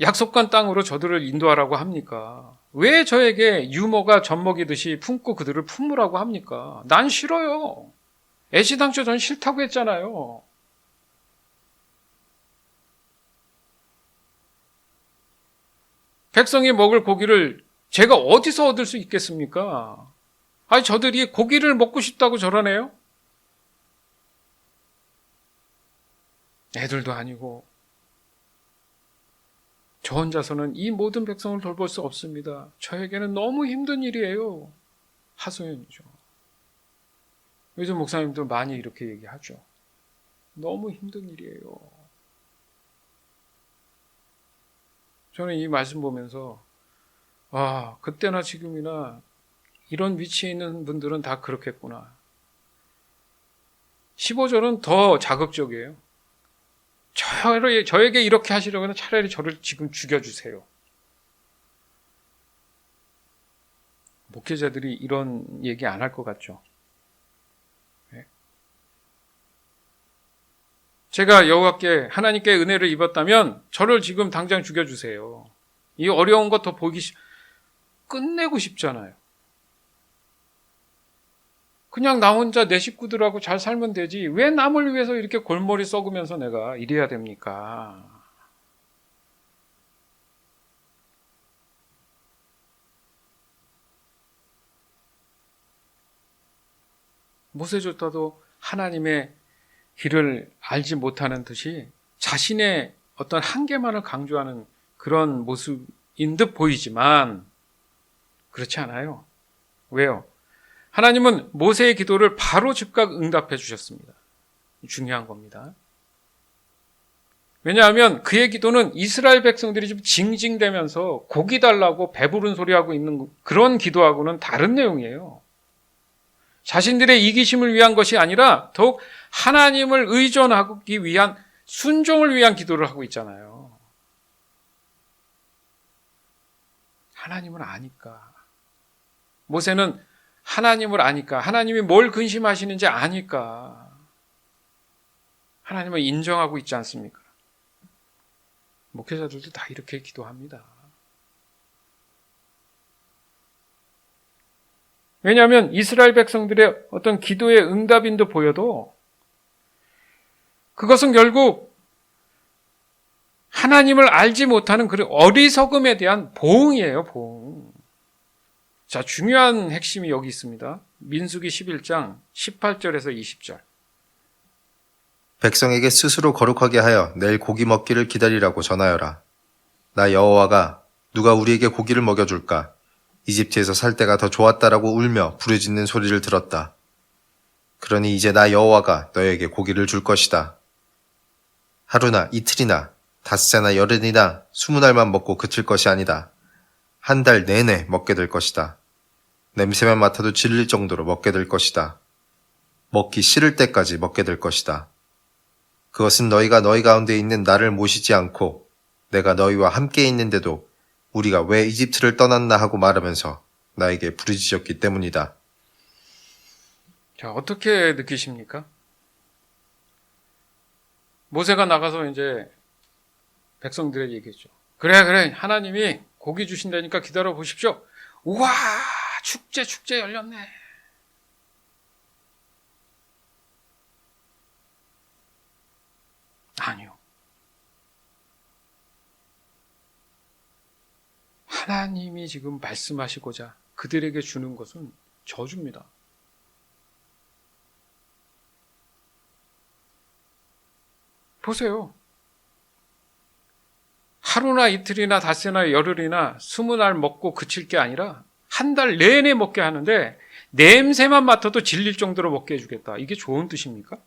약속한 땅으로 저들을 인도하라고 합니까? 왜 저에게 유모가 젖먹이듯이 품고 그들을 품으라고 합니까? 난 싫어요. 애시당초 전 싫다고 했잖아요. 백성이 먹을 고기를 제가 어디서 얻을 수 있겠습니까? 아니, 저들이 고기를 먹고 싶다고 저러네요? 애들도 아니고. 저 혼자서는 이 모든 백성을 돌볼 수 없습니다. 저에게는 너무 힘든 일이에요. 하소연이죠. 요즘 목사님들 많이 이렇게 얘기하죠. 너무 힘든 일이에요. 저는 이 말씀 보면서 그때나 지금이나 이런 위치에 있는 분들은 다 그렇겠구나. 15절은 더 자극적이에요. 저에게 이렇게 하시려면 차라리 저를 지금 죽여주세요. 목회자들이 이런 얘기 안 할 것 같죠? 네. 제가 여호와께 하나님께 은혜를 입었다면 저를 지금 당장 죽여주세요. 이 어려운 것 더 끝내고 싶잖아요. 그냥 나 혼자 내 식구들하고 잘 살면 되지. 왜 남을 위해서 이렇게 골머리 썩으면서 내가 이래야 됩니까? 모세조차도 하나님의 길을 알지 못하는 듯이 자신의 어떤 한계만을 강조하는 그런 모습인 듯 보이지만 그렇지 않아요. 왜요? 하나님은 모세의 기도를 바로 즉각 응답해 주셨습니다. 중요한 겁니다. 왜냐하면 그의 기도는 이스라엘 백성들이 좀 징징대면서 고기 달라고 배부른 소리하고 있는 그런 기도하고는 다른 내용이에요. 자신들의 이기심을 위한 것이 아니라 더욱 하나님을 의존하기 위한 순종을 위한 기도를 하고 있잖아요. 하나님을 아니까. 모세는 하나님을 아니까, 하나님이 뭘 근심하시는지 아니까 하나님을 인정하고 있지 않습니까? 목회자들도 다 이렇게 기도합니다. 왜냐하면 이스라엘 백성들의 어떤 기도의 응답인 듯 보여도 그것은 결국 하나님을 알지 못하는 그 어리석음에 대한 보응이에요, 보응. 자, 중요한 핵심이 여기 있습니다. 민수기 11장 18절에서 20절. 백성에게 스스로 거룩하게 하여 내일 고기 먹기를 기다리라고 전하여라. 나 여호와가 누가 우리에게 고기를 먹여줄까? 이집트에서 살 때가 더 좋았다라고 울며 부르짖는 소리를 들었다. 그러니 이제 나 여호와가 너에게 고기를 줄 것이다. 하루나 이틀이나 닷새나 열흘이나 20날만 먹고 그칠 것이 아니다. 한 달 내내 먹게 될 것이다. 냄새만 맡아도 질릴 정도로 먹게 될 것이다. 먹기 싫을 때까지 먹게 될 것이다. 그것은 너희가 너희 가운데 있는 나를 모시지 않고 내가 너희와 함께 있는데도 우리가 왜 이집트를 떠났나 하고 말하면서 나에게 부르짖었기 때문이다. 자, 어떻게 느끼십니까? 모세가 나가서 이제 백성들에게 얘기했죠. 그래, 하나님이 고기 주신다니까 기다려 보십시오. 우와, 축제 열렸네. 아니요. 하나님이 지금 말씀하시고자 그들에게 주는 것은 저주입니다. 보세요. 하루나 이틀이나 닷새나 열흘이나 20날 먹고 그칠 게 아니라 한 달 내내 먹게 하는데 냄새만 맡아도 질릴 정도로 먹게 해주겠다. 이게 좋은 뜻입니까?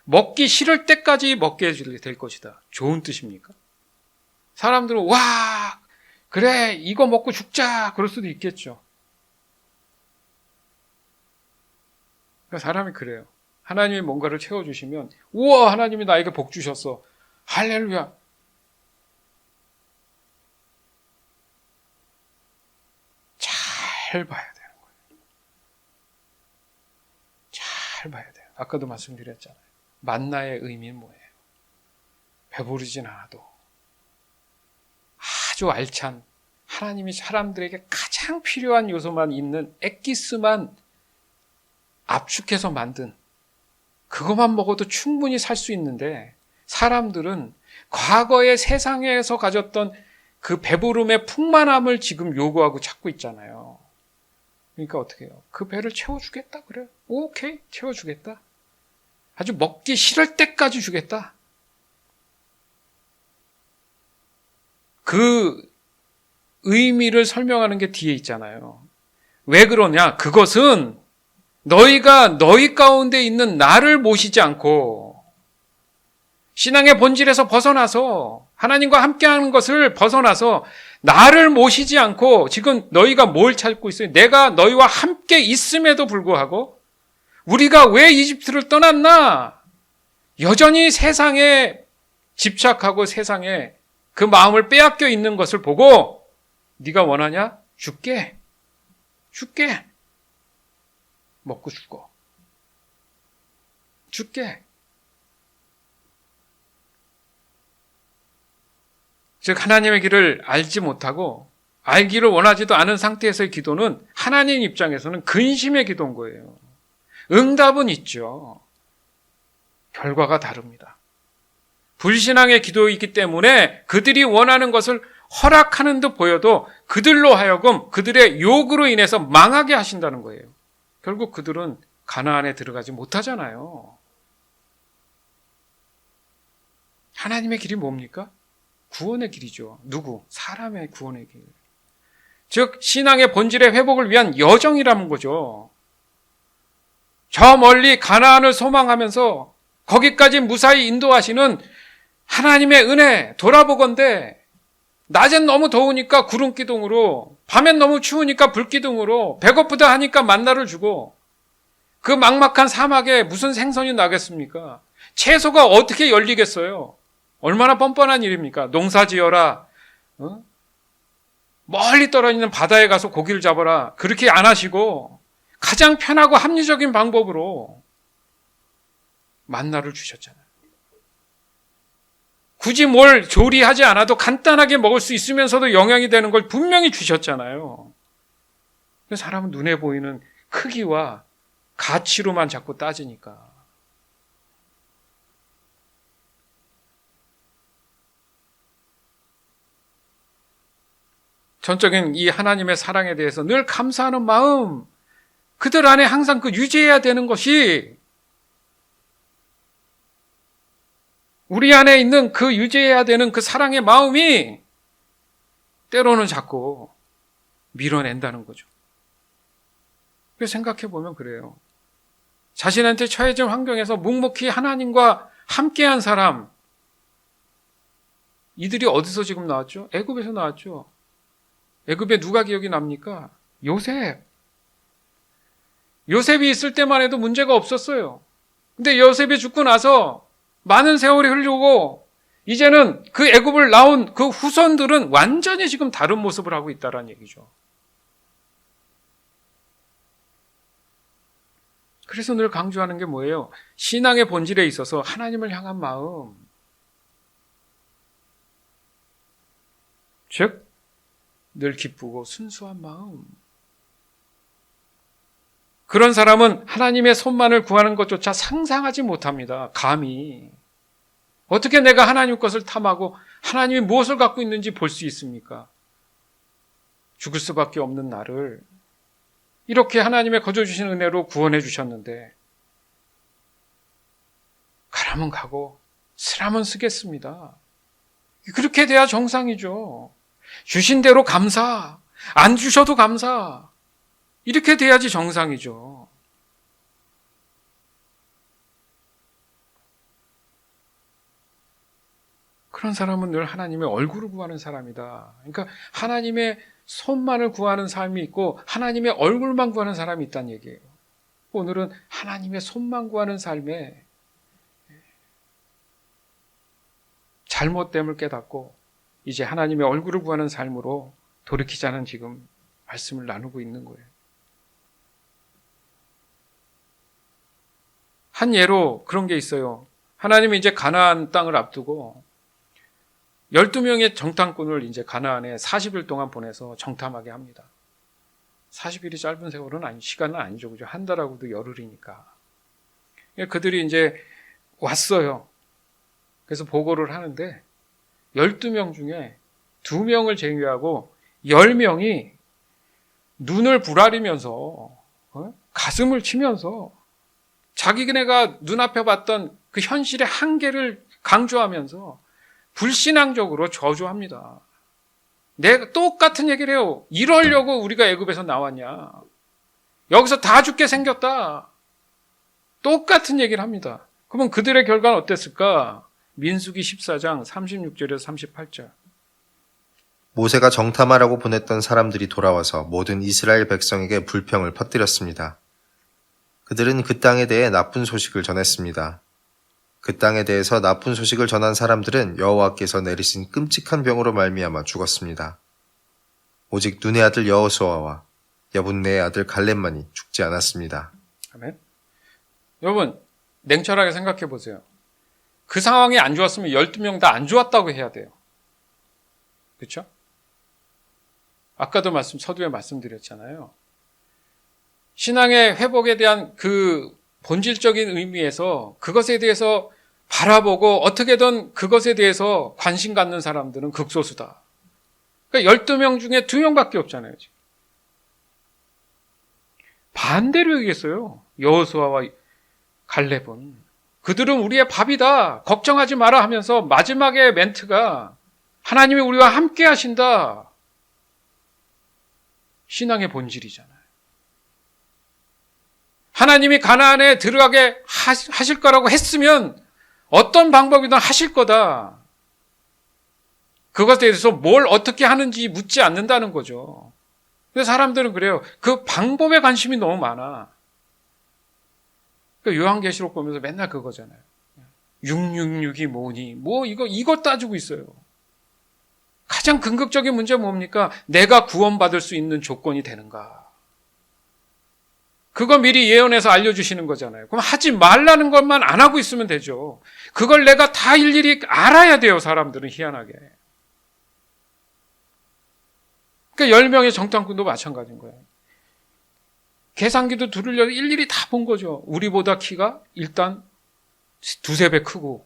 먹기 싫을 때까지 먹게 해줄 될 것이다. 좋은 뜻입니까? 사람들은 와, 그래, 이거 먹고 죽자, 그럴 수도 있겠죠. 그러니까 사람이 그래요. 하나님이 뭔가를 채워주시면, 우와, 하나님이 나에게 복 주셨어. 할렐루야. 잘 봐야 되는 거예요. 잘 봐야 돼요. 아까도 말씀드렸잖아요. 만나의 의미는 뭐예요? 배부르진 않아도 아주 알찬, 하나님이 사람들에게 가장 필요한 요소만 있는 엑기스만 압축해서 만든 그것만 먹어도 충분히 살 수 있는데, 사람들은 과거의 세상에서 가졌던 그 배부름의 풍만함을 지금 요구하고 찾고 있잖아요. 그러니까 어떻게 해요? 그 배를 채워주겠다 그래요. 오케이, 채워주겠다. 아주 먹기 싫을 때까지 주겠다. 그 의미를 설명하는 게 뒤에 있잖아요. 왜 그러냐? 그것은 너희가 너희 가운데 있는 나를 모시지 않고 신앙의 본질에서 벗어나서 하나님과 함께하는 것을 벗어나서 나를 모시지 않고 지금 너희가 뭘 찾고 있어요? 내가 너희와 함께 있음에도 불구하고 우리가 왜 이집트를 떠났나? 여전히 세상에 집착하고 세상에 그 마음을 빼앗겨 있는 것을 보고 네가 원하냐? 줄게. 먹고 죽어. 줄게. 즉 하나님의 길을 알지 못하고 알기를 원하지도 않은 상태에서의 기도는 하나님 입장에서는 근심의 기도인 거예요. 응답은 있죠. 결과가 다릅니다. 불신앙의 기도이기 때문에 그들이 원하는 것을 허락하는 듯 보여도 그들로 하여금 그들의 욕으로 인해서 망하게 하신다는 거예요. 결국 그들은 가나안에 들어가지 못하잖아요. 하나님의 길이 뭡니까? 구원의 길이죠. 누구? 사람의 구원의 길. 즉 신앙의 본질의 회복을 위한 여정이라는 거죠. 저 멀리 가나안을 소망하면서 거기까지 무사히 인도하시는 하나님의 은혜 돌아보건대 낮엔 너무 더우니까 구름기둥으로, 밤엔 너무 추우니까 불기둥으로, 배고프다 하니까 만나를 주고, 그 막막한 사막에 무슨 생선이 나겠습니까? 채소가 어떻게 열리겠어요? 얼마나 뻔뻔한 일입니까? 농사 지어라. 멀리 떨어지는 바다에 가서 고기를 잡아라. 그렇게 안 하시고 가장 편하고 합리적인 방법으로 만나를 주셨잖아요. 굳이 뭘 조리하지 않아도 간단하게 먹을 수 있으면서도 영양이 되는 걸 분명히 주셨잖아요. 사람은 눈에 보이는 크기와 가치로만 자꾸 따지니까. 전적인 이 하나님의 사랑에 대해서 늘 감사하는 마음, 그들 안에 항상 그 유지해야 되는 것이, 우리 안에 있는 그 유지해야 되는 그 사랑의 마음이 때로는 자꾸 밀어낸다는 거죠. 그래서 생각해보면 그래요. 자신한테 처해진 환경에서 묵묵히 하나님과 함께한 사람, 이들이 어디서 지금 나왔죠? 애굽에서 나왔죠. 애굽에 누가 기억이 납니까? 요셉. 요셉이 있을 때만 해도 문제가 없었어요. 근데 요셉이 죽고 나서 많은 세월이 흐르고 이제는 그 애굽을 나온 그 후손들은 완전히 지금 다른 모습을 하고 있다는 얘기죠. 그래서 늘 강조하는 게 뭐예요? 신앙의 본질에 있어서 하나님을 향한 마음. 즉 늘 기쁘고 순수한 마음. 그런 사람은 하나님의 손만을 구하는 것조차 상상하지 못합니다. 감히. 어떻게 내가 하나님 것을 탐하고 하나님이 무엇을 갖고 있는지 볼 수 있습니까? 죽을 수밖에 없는 나를 이렇게 하나님의 거저 주신 은혜로 구원해 주셨는데, 가라면 가고 쓰라면 쓰겠습니다. 그렇게 돼야 정상이죠. 주신 대로 감사, 안 주셔도 감사. 이렇게 돼야지 정상이죠. 그런 사람은 늘 하나님의 얼굴을 구하는 사람이다. 그러니까 하나님의 손만을 구하는 삶이 있고 하나님의 얼굴만 구하는 사람이 있다는 얘기예요. 오늘은 하나님의 손만 구하는 삶에 잘못됨을 깨닫고 이제 하나님의 얼굴을 구하는 삶으로 돌이키자는 지금 말씀을 나누고 있는 거예요. 한 예로 그런 게 있어요. 하나님이 이제 가나안 땅을 앞두고 12명의 정탐꾼을 이제 가나안에 40일 동안 보내서 정탐하게 합니다. 40일이 짧은 세월은 시간은 아니죠. 그죠? 한 달하고도 열흘이니까. 그들이 이제 왔어요. 그래서 보고를 하는데 12명 중에 2명을 제외하고 10명이 눈을 부라리면서 가슴을 치면서 자기네가 눈앞에 봤던 그 현실의 한계를 강조하면서 불신앙적으로 저주합니다. 내가 똑같은 얘기를 해요. 이러려고 우리가 애굽에서 나왔냐. 여기서 다 죽게 생겼다. 똑같은 얘기를 합니다. 그러면 그들의 결과는 어땠을까? 민수기 14장 36절에서 38절. 모세가 정탐하라고 보냈던 사람들이 돌아와서 모든 이스라엘 백성에게 불평을 퍼뜨렸습니다. 그들은 그 땅에 대해 나쁜 소식을 전했습니다. 그 땅에 대해서 나쁜 소식을 전한 사람들은 여호와께서 내리신 끔찍한 병으로 말미암아 죽었습니다. 오직 눈의 아들 여호수아와 여분네의 아들 갈렙만이 죽지 않았습니다. 아멘. 여러분, 냉철하게 생각해 보세요. 그 상황이 안 좋았으면 12명 다 안 좋았다고 해야 돼요. 그렇죠? 아까도 서두에 말씀드렸잖아요. 신앙의 회복에 대한 그 본질적인 의미에서 그것에 대해서 바라보고 어떻게든 그것에 대해서 관심 갖는 사람들은 극소수다. 그러니까 12명 중에 2명밖에 없잖아요. 지금. 반대로 얘기했어요. 여호수아와 갈렙은. 그들은 우리의 밥이다. 걱정하지 마라 하면서 마지막에 멘트가 하나님이 우리와 함께 하신다. 신앙의 본질이잖아요. 하나님이 가나안에 들어가게 하실 거라고 했으면 어떤 방법이든 하실 거다. 그것에 대해서 뭘 어떻게 하는지 묻지 않는다는 거죠. 근데 사람들은 그래요. 그 방법에 관심이 너무 많아. 그러니까 요한계시록 보면서 맨날 그거잖아요. 666이 뭐니? 이거 따지고 있어요. 가장 근극적인 문제 뭡니까? 내가 구원받을 수 있는 조건이 되는가? 그거 미리 예언해서 알려주시는 거잖아요. 그럼 하지 말라는 것만 안 하고 있으면 되죠. 그걸 내가 다 일일이 알아야 돼요, 사람들은 희한하게. 그러니까 10명의 정탐꾼도 마찬가지인 거예요. 계산기도 들으려고 일일이 다 본 거죠. 우리보다 키가 일단 2-3배 크고,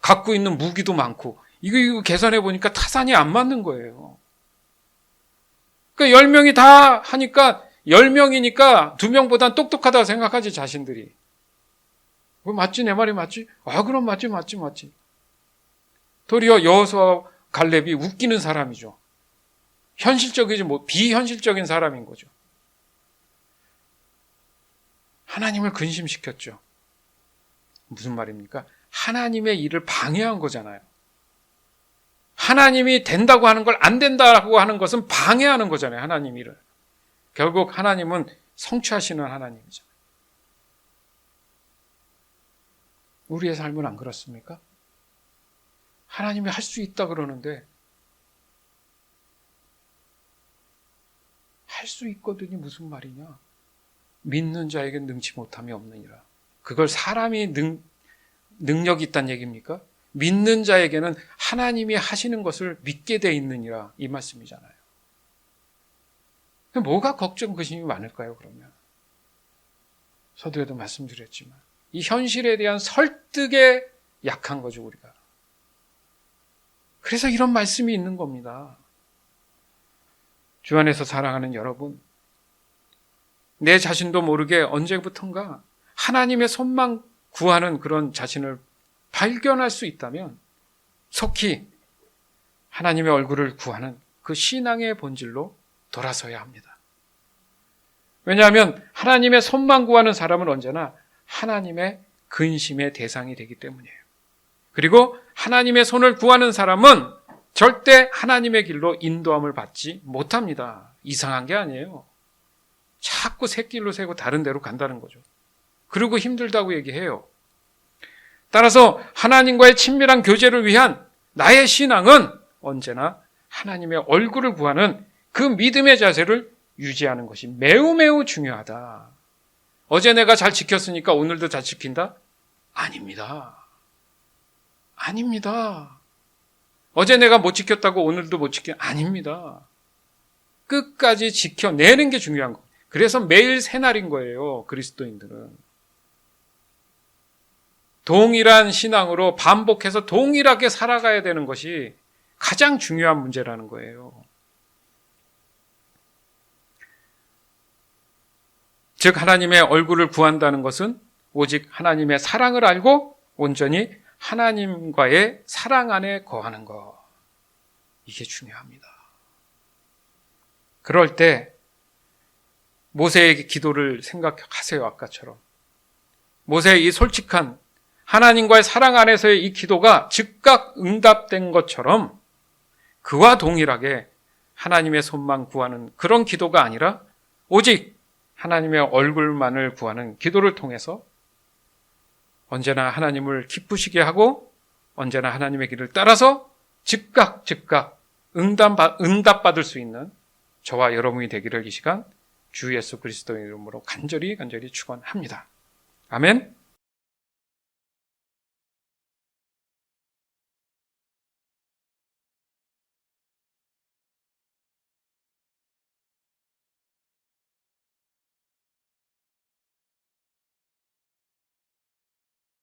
갖고 있는 무기도 많고, 이거 계산해 보니까 타산이 안 맞는 거예요. 그러니까 10명이 다 하니까 10명이니까 2명보단 똑똑하다고 생각하지, 자신들이. 맞지? 내 말이 맞지? 그럼 맞지. 도리어 여호수아와 갈렙이 웃기는 사람이죠. 현실적이지 비현실적인 사람인 거죠. 하나님을 근심시켰죠. 무슨 말입니까? 하나님의 일을 방해한 거잖아요. 하나님이 된다고 하는 걸 안 된다고 하는 것은 방해하는 거잖아요. 하나님 일을. 결국 하나님은 성취하시는 하나님이잖아요. 우리의 삶은 안 그렇습니까? 하나님이 할 수 있다 그러는데 할 수 있거든이 무슨 말이냐? 믿는 자에게 능치 못함이 없느니라. 그걸 사람이 능력이 있다는 얘기입니까? 믿는 자에게는 하나님이 하시는 것을 믿게 돼 있느니라, 이 말씀이잖아요. 뭐가 걱정, 근심이 많을까요, 그러면? 서두에도 말씀드렸지만 이 현실에 대한 설득에 약한 거죠, 우리가. 그래서 이런 말씀이 있는 겁니다. 주 안에서 사랑하는 여러분, 내 자신도 모르게 언제부턴가 하나님의 손만 구하는 그런 자신을 발견할 수 있다면 속히 하나님의 얼굴을 구하는 그 신앙의 본질로 돌아서야 합니다. 왜냐하면 하나님의 손만 구하는 사람은 언제나 하나님의 근심의 대상이 되기 때문이에요. 그리고 하나님의 손을 구하는 사람은 절대 하나님의 길로 인도함을 받지 못합니다. 이상한 게 아니에요. 자꾸 새 길로 새고 다른 데로 간다는 거죠. 그리고 힘들다고 얘기해요. 따라서 하나님과의 친밀한 교제를 위한 나의 신앙은 언제나 하나님의 얼굴을 구하는 그 믿음의 자세를 유지하는 것이 매우 매우 중요하다. 어제 내가 잘 지켰으니까 오늘도 잘 지킨다? 아닙니다. 아닙니다. 어제 내가 못 지켰다고 오늘도 못 아닙니다. 끝까지 지켜내는 게 중요한 거예요. 그래서 매일 새날인 거예요. 그리스도인들은. 동일한 신앙으로 반복해서 동일하게 살아가야 되는 것이 가장 중요한 문제라는 거예요. 즉 하나님의 얼굴을 구한다는 것은 오직 하나님의 사랑을 알고 온전히 하나님과의 사랑 안에 거하는 것. 이게 중요합니다. 그럴 때 모세의 기도를 생각하세요. 아까처럼. 모세의 이 솔직한 하나님과의 사랑 안에서의 이 기도가 즉각 응답된 것처럼 그와 동일하게 하나님의 손만 구하는 그런 기도가 아니라 오직 하나님의 얼굴만을 구하는 기도를 통해서 언제나 하나님을 기쁘시게 하고 언제나 하나님의 길을 따라서 즉각 응답받을 수 있는 저와 여러분이 되기를 이 시간 주 예수 그리스도의 이름으로 간절히 축원합니다. 아멘.